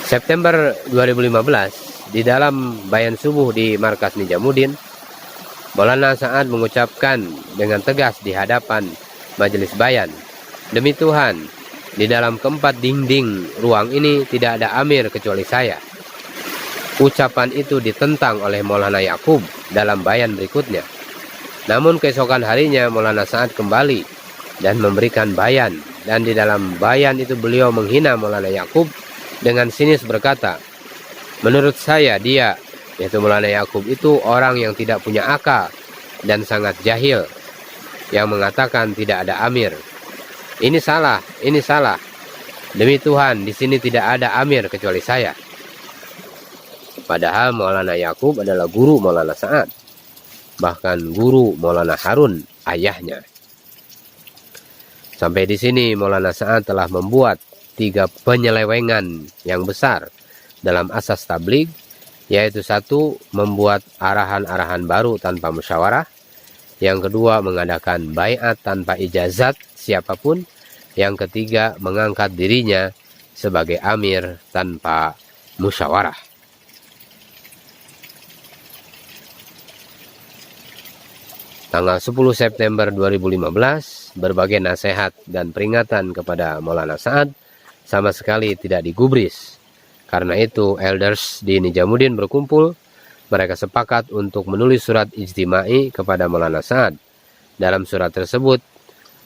September 2015, di dalam bayan subuh di Markas Nijamuddin, Maulana Sa'ad mengucapkan dengan tegas di hadapan majelis bayan, "Demi Tuhan, di dalam keempat dinding ruang ini tidak ada amir kecuali saya." Ucapan itu ditentang oleh Maulana Ya'qub dalam bayan berikutnya. Namun keesokan harinya Maulana Sa'ad kembali dan memberikan bayan, dan di dalam bayan itu beliau menghina Maulana Ya'qub dengan sinis berkata, "Menurut saya dia," yaitu Maulana Ya'qub itu, "orang yang tidak punya akal dan sangat jahil, yang mengatakan tidak ada amir. Ini salah, ini salah. Demi Tuhan, di sini tidak ada amir kecuali saya." Padahal Maulana Ya'qub adalah guru Maulana Sa'ad, bahkan guru Maulana Harun, ayahnya. Sampai di sini Maulana Sa'ad telah membuat 3 penyelewengan yang besar dalam asas tabligh, yaitu 1. Membuat arahan-arahan baru tanpa musyawarah. Yang kedua, mengadakan baiat tanpa ijazat siapapun. Yang ketiga, mengangkat dirinya sebagai amir tanpa musyawarah. Tanggal 10 September 2015, berbagai nasihat dan peringatan kepada Maulana Sa'ad sama sekali tidak digubris. Karena itu, elders di Nijamuddin berkumpul. Mereka sepakat untuk menulis surat ijtimai kepada Maulana Sa'ad. Dalam surat tersebut,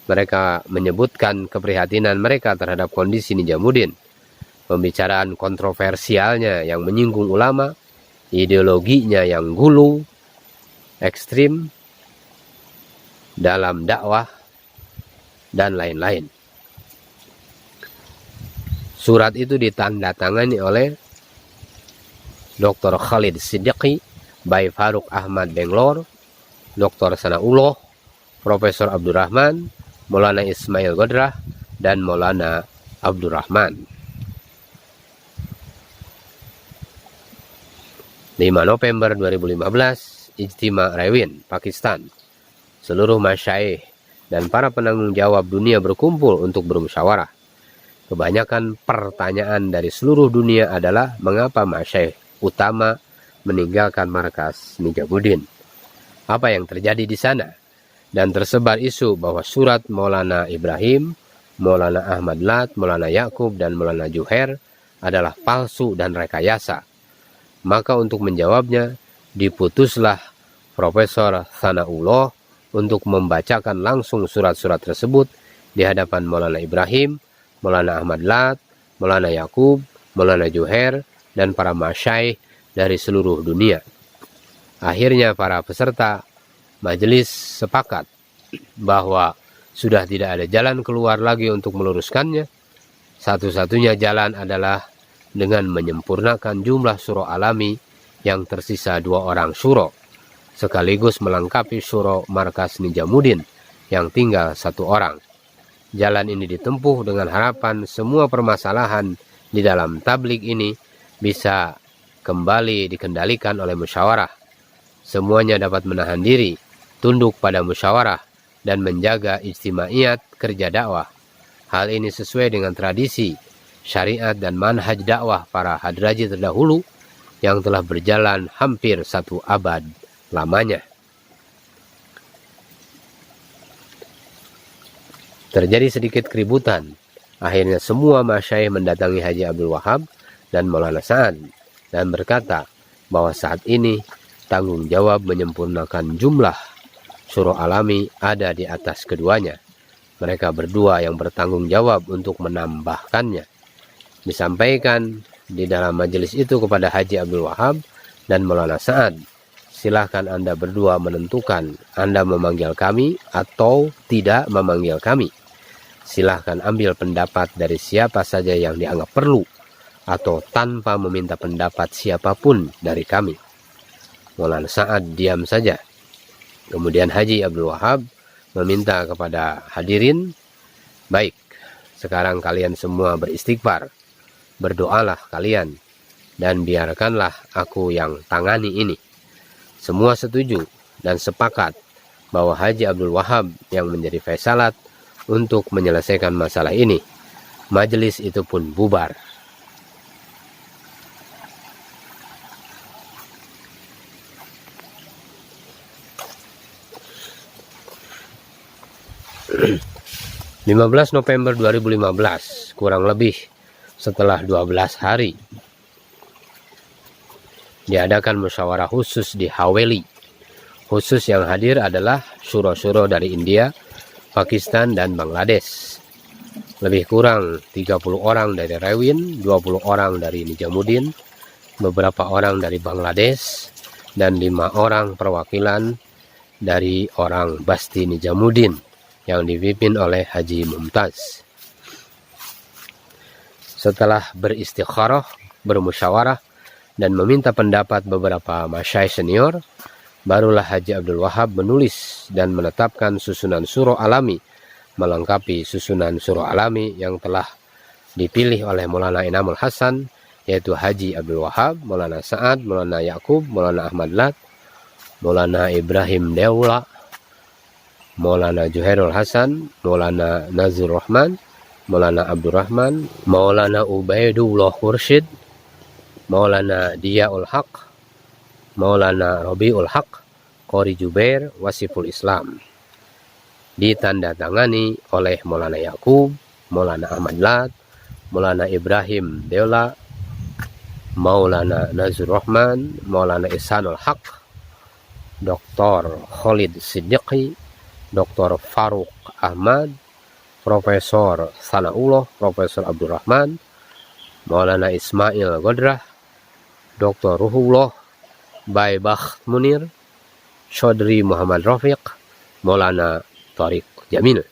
mereka menyebutkan keprihatinan mereka terhadap kondisi Nijamuddin, pembicaraan kontroversialnya yang menyinggung ulama, ideologinya yang gulu, ekstrim dalam dakwah, dan lain-lain. Surat itu ditandatangani oleh Dr. Khalid Siddiqi, Bayi Faruk Ahmad Benglor, Dr. Sanaullah, Profesor Abdurrahman, Maulana Ismail Godrah, dan Maulana Abdurrahman. 5 November 2015, Ijtima Rewin, Pakistan. Seluruh masyaikh dan para penanggung jawab dunia berkumpul untuk bermusyawarah. Kebanyakan pertanyaan dari seluruh dunia adalah mengapa masyaikh utama meninggalkan Markas Nijamuddin. Apa yang terjadi di sana? Dan tersebar isu bahwa surat Maulana Ibrahim, Maulana Ahmad Lat, Maulana Ya'qub, dan Maulana Juher adalah palsu dan rekayasa. Maka untuk menjawabnya, diputuslah Profesor Sanaullah untuk membacakan langsung surat-surat tersebut di hadapan Maulana Ibrahim, Maulana Ahmad Lat, Maulana Ya'qub, Maulana Juher, dan para masyaikh dari seluruh dunia. Akhirnya para peserta majelis sepakat bahwa sudah tidak ada jalan keluar lagi untuk meluruskannya. Satu-satunya jalan adalah dengan menyempurnakan jumlah syuro alami yang tersisa 2 orang syuro, sekaligus melengkapi syuro Markas Nijamuddin yang tinggal 1 orang. Jalan ini ditempuh dengan harapan semua permasalahan di dalam tabligh ini bisa kembali dikendalikan oleh musyawarah. Semuanya dapat menahan diri, tunduk pada musyawarah, dan menjaga ijtimaiyat kerja dakwah. Hal ini sesuai dengan tradisi, syariat, dan manhaj dakwah para hadraji terdahulu yang telah berjalan hampir 1 abad lamanya. Terjadi sedikit keributan. Akhirnya semua masyaikh mendatangi Haji Abdul Wahab dan Maulana Sa'ad dan berkata bahwa saat ini tanggung jawab menyempurnakan jumlah syuro alami ada di atas keduanya. Mereka berdua yang bertanggung jawab untuk menambahkannya. Disampaikan di dalam majelis itu kepada Haji Abdul Wahab dan Maulana Sa'ad, "Silahkan Anda berdua menentukan Anda memanggil kami atau tidak memanggil kami. Silahkan ambil pendapat dari siapa saja yang dianggap perlu atau tanpa meminta pendapat siapapun dari kami." Maulana Sa'ad diam saja. Kemudian Haji Abdul Wahab meminta kepada hadirin, "Baik, sekarang kalian semua beristighfar. Berdoalah kalian dan biarkanlah aku yang tangani ini." Semua setuju dan sepakat bahwa Haji Abdul Wahab yang menjadi faisalat untuk menyelesaikan masalah ini. Majelis itu pun bubar. 15 November 2015, kurang lebih setelah 12 hari, diadakan musyawarah khusus di Haveli. Khusus yang hadir adalah syuro-syuro dari India, Pakistan, dan Bangladesh. Lebih kurang 30 orang dari Rewin, 20 orang dari Nijamuddin, beberapa orang dari Bangladesh, dan 5 orang perwakilan dari orang Basti Nijamuddin yang dipimpin oleh Haji Mumtaz. Setelah beristikharah, bermusyawarah, dan meminta pendapat beberapa masyayikh senior, barulah Haji Abdul Wahab menulis dan menetapkan susunan surah alami melengkapi susunan surah alami yang telah dipilih oleh Maulana Inamul Hasan, yaitu Haji Abdul Wahab, Maulana Sa'ad, Maulana Yaqub, Maulana Ahmad Lat, Maulana Ibrahim Deula, Maulana Juhairul Hasan, Maulana Nazir Rahman, Maulana Abdurrahman, Maulana Ubaidullah Khursyid, Maulana Diyaul Haq, Maulana Rabiul Haq, Qori Jubair, Wasiful Islam. Ditandatangani oleh Maulana Yaqub, Maulana Ahmad Lat, Maulana Ibrahim Deula, Maulana Nazir Rahman, Maulana Ihsanul Haq, Dr. Khalid Siddiqi, Dr. Faruk Ahmad, Profesor Sanaullah, Profesor Abdurrahman, Maulana Ismail Godrah, Dr. Ruhullah Baybakh Munir, Chaudhry Muhammad Rafiq, Maulana Tariq Jamil.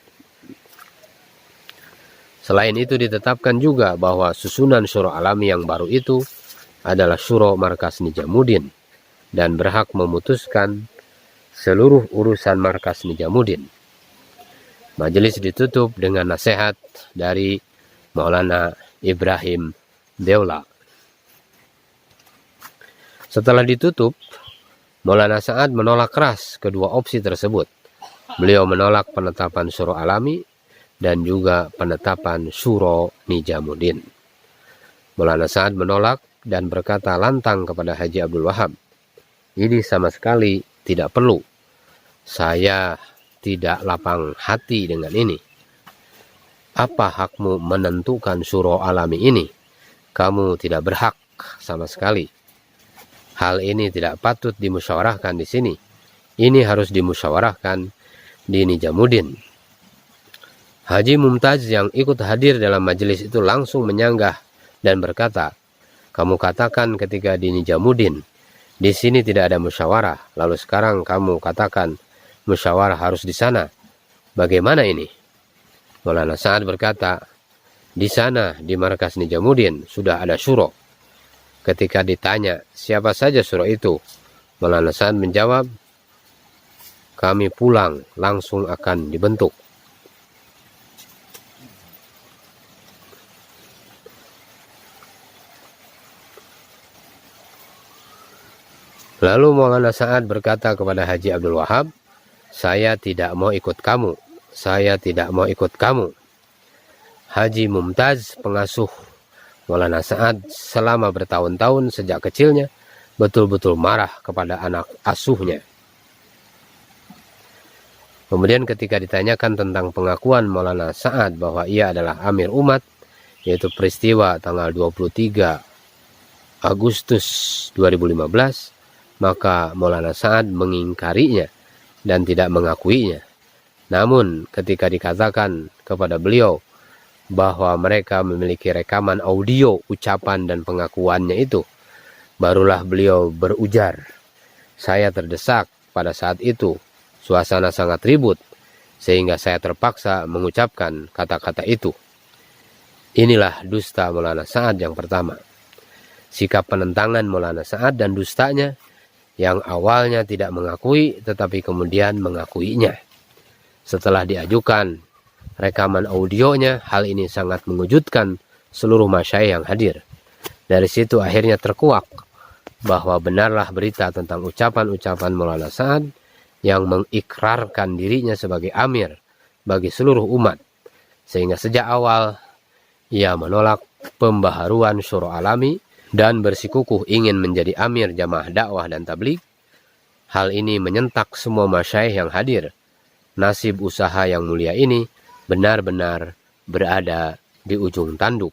Selain itu ditetapkan juga bahwa susunan syuro alami yang baru itu adalah syuro markas Nijamuddin dan berhak memutuskan seluruh urusan markas Nijamuddin. Majelis ditutup dengan nasihat dari Maulana Ibrahim Deula. Setelah ditutup, Maulana Sa'ad menolak keras kedua opsi tersebut. Beliau menolak penetapan syuro alami dan juga penetapan syuro Nijamuddin. Maulana Sa'ad menolak dan berkata lantang kepada Haji Abdul Wahab, "Ini sama sekali tidak perlu. Saya tidak lapang hati dengan ini. Apa hakmu menentukan syuro alami ini? Kamu tidak berhak sama sekali. Hal ini tidak patut dimusyawarahkan di sini. Ini harus dimusyawarahkan di Nijamuddin." Haji Mumtaz yang ikut hadir dalam majelis itu langsung menyanggah dan berkata, "Kamu katakan ketika di Nijamuddin, di sini tidak ada musyawarah, lalu sekarang kamu katakan musyawarah harus di sana. Bagaimana ini?" Maulana Sa'ad berkata, "Di sana, di markas Nijamuddin, sudah ada syuro." Ketika ditanya, "Siapa saja syuro itu?" Maulana Sa'ad menjawab, "Kami pulang langsung akan dibentuk." Lalu Maulana Sa'ad berkata kepada Haji Abdul Wahab, "Saya tidak mau ikut kamu. Saya tidak mau ikut kamu." Haji Mumtaz, pengasuh Maulana Sa'ad selama bertahun-tahun sejak kecilnya, betul-betul marah kepada anak asuhnya. Kemudian ketika ditanyakan tentang pengakuan Maulana Sa'ad bahwa ia adalah Amir Umat, yaitu peristiwa tanggal 23 Agustus 2015, maka Maulana Sa'ad mengingkarinya dan tidak mengakuinya. Namun ketika dikatakan kepada beliau bahwa mereka memiliki rekaman audio ucapan dan pengakuannya itu, barulah beliau berujar, "Saya terdesak pada saat itu. Suasana sangat ribut sehingga saya terpaksa mengucapkan kata-kata itu." Inilah dusta Maulana Sa'ad yang pertama. Sikap penentangan Maulana Sa'ad dan dustanya yang awalnya tidak mengakui tetapi kemudian mengakuinya. Setelah diajukan rekaman audionya, hal ini sangat mengejutkan seluruh masyayikh yang hadir. Dari situ akhirnya terkuak bahwa benarlah berita tentang ucapan-ucapan Maulana Sa'ad yang mengikrarkan dirinya sebagai amir bagi seluruh umat. Sehingga sejak awal ia menolak pembaharuan syuro alami dan bersikukuh ingin menjadi amir jamaah dakwah dan tabligh. Hal ini menyentak semua masyayikh yang hadir nasib usaha yang mulia ini benar-benar berada di ujung tanduk.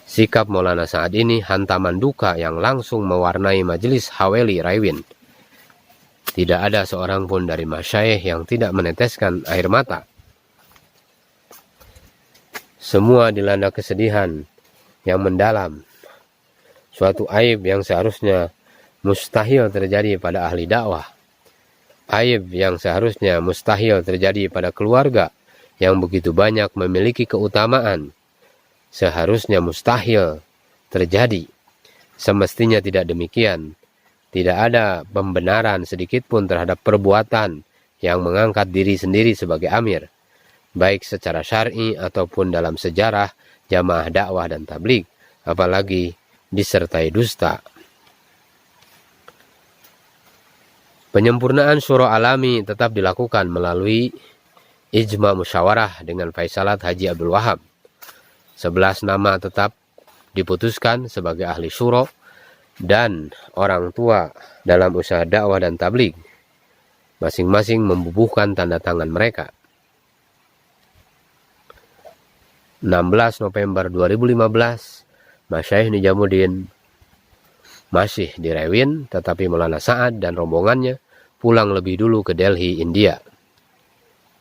Sikap Maulana Sa'ad ini hantaman duka yang langsung mewarnai majelis Haweli Raiwian. Tidak ada seorang pun dari masyayikh yang tidak meneteskan air mata. Semua dilanda kesedihan yang mendalam. Suatu aib yang seharusnya mustahil terjadi pada ahli dakwah. Aib yang seharusnya mustahil terjadi pada keluarga yang begitu banyak memiliki keutamaan. Seharusnya mustahil terjadi. Semestinya tidak demikian. Tidak ada pembenaran sedikit pun terhadap perbuatan yang mengangkat diri sendiri sebagai amir, baik secara syar'i ataupun dalam sejarah jamaah dakwah dan tabligh, apalagi disertai dusta. Penyempurnaan syura alami tetap dilakukan melalui ijma musyawarah dengan Faisalat Haji Abdul Wahab. 11 nama tetap diputuskan sebagai ahli syura dan orang tua dalam usaha dakwah dan tabligh. Masing-masing membubuhkan tanda tangan mereka. 16 November 2015, Masyayikh Nijamuddin masih di Raiwian, tetapi Maulana Sa'ad dan rombongannya pulang lebih dulu ke Delhi, India.